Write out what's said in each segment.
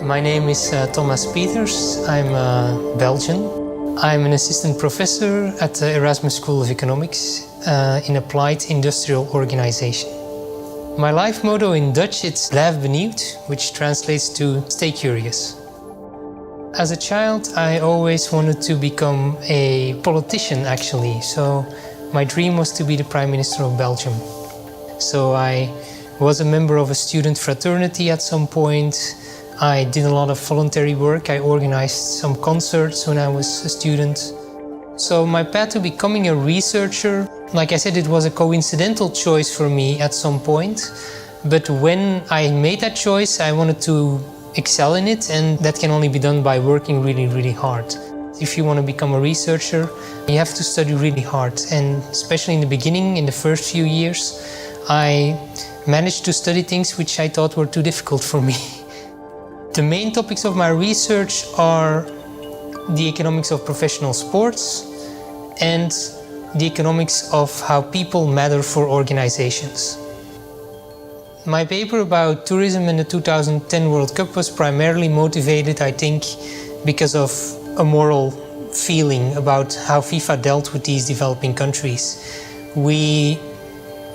My name is Thomas Peeters. I'm Belgian. I'm an assistant professor at the Erasmus School of Economics in Applied Industrial Organization. My life motto in Dutch is Blijf benieuwd, which translates to stay curious. As a child, I always wanted to become a politician, actually. So my dream was to be the Prime Minister of Belgium. So I was a member of a student fraternity at some point. I did a lot of voluntary work. I organized some concerts when I was a student. So my path to becoming a researcher, like I said, it was a coincidental choice for me at some point. But when I made that choice, I wanted to excel in it, and that can only be done by working really, really hard. If you want to become a researcher, you have to study really hard. And especially in the beginning, in the first few years, I managed to study things which I thought were too difficult for me. The main topics of my research are the economics of professional sports and the economics of how people matter for organizations. My paper about tourism in the 2010 World Cup was primarily motivated, I think, because of a moral feeling about how FIFA dealt with these developing countries. We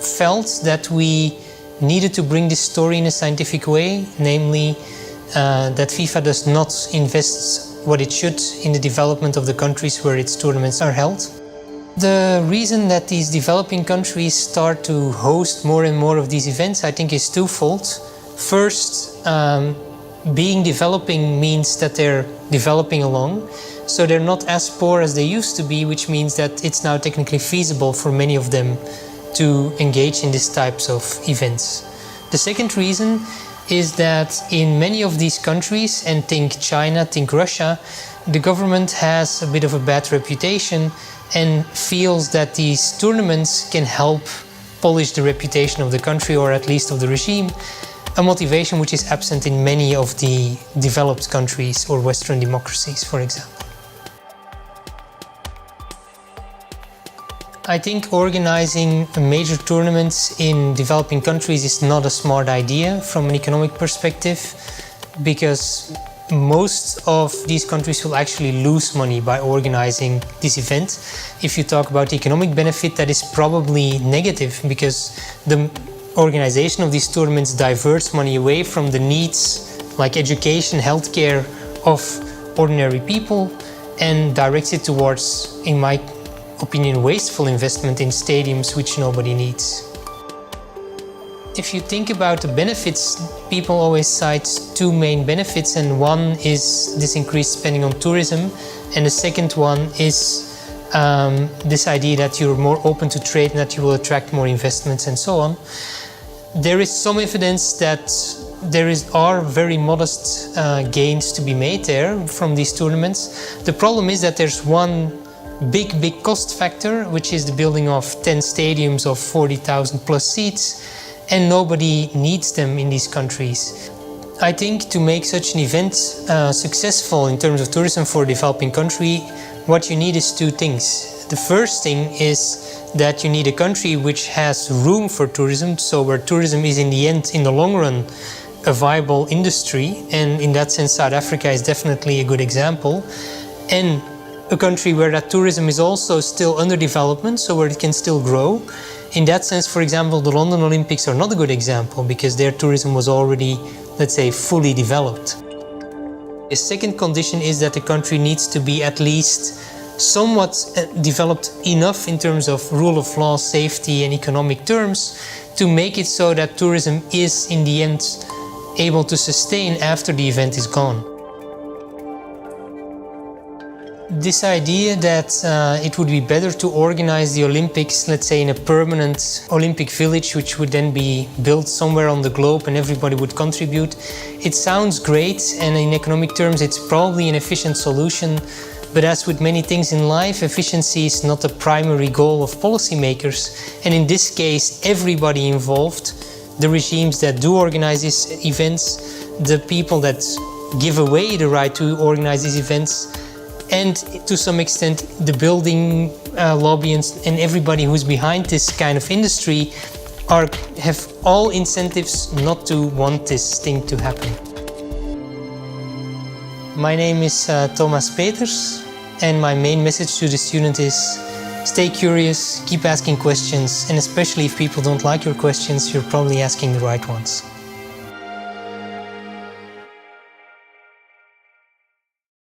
felt that we needed to bring this story in a scientific way, namely that FIFA does not invest what it should in the development of the countries where its tournaments are held. The reason that these developing countries start to host more and more of these events, I think, is twofold. First, being developing means that they're developing along, so they're not as poor as they used to be, which means that it's now technically feasible for many of them to engage in these types of events. The second reason is that in many of these countries, and think China, think Russia, the government has a bit of a bad reputation and feels that these tournaments can help polish the reputation of the country, or at least of the regime, a motivation which is absent in many of the developed countries or Western democracies, for example. I think organizing major tournaments in developing countries is not a smart idea from an economic perspective, because most of these countries will actually lose money by organizing this event. If you talk about the economic benefit, that is probably negative, because the organization of these tournaments diverts money away from the needs like education, healthcare of ordinary people, and directs it towards, in my opinion, wasteful investment in stadiums which nobody needs. If you think about the benefits, people always cite two main benefits, and one is this increased spending on tourism, and the second one is this idea that you're more open to trade and that you will attract more investments and so on. There is some evidence that there are very modest gains to be made there from these tournaments. The problem is that there's one big cost factor, which is the building of 10 stadiums of 40,000 plus seats, and nobody needs them in these countries. I think to make such an event successful in terms of tourism for a developing country, what you need is two things. The first thing is that you need a country which has room for tourism, so where tourism is in the end, in the long run, a viable industry, and in that sense South Africa is definitely a good example, and a country where that tourism is also still under development, so where it can still grow. In that sense, for example, the London Olympics are not a good example, because their tourism was already, let's say, fully developed. The second condition is that the country needs to be at least somewhat developed enough in terms of rule of law, safety and economic terms to make it so that tourism is in the end able to sustain after the event is gone. This idea that it would be better to organize the Olympics, let's say, in a permanent Olympic village, which would then be built somewhere on the globe and everybody would contribute, it sounds great, and in economic terms it's probably an efficient solution. But as with many things in life, efficiency is not the primary goal of policymakers, and in this case everybody involved, the regimes that do organize these events, the people that give away the right to organize these events, and to some extent the building lobby and everybody who's behind this kind of industry have all incentives not to want this thing to happen. My name is Thomas Peeters, and my main message to the student is stay curious, keep asking questions, and especially if people don't like your questions, you're probably asking the right ones.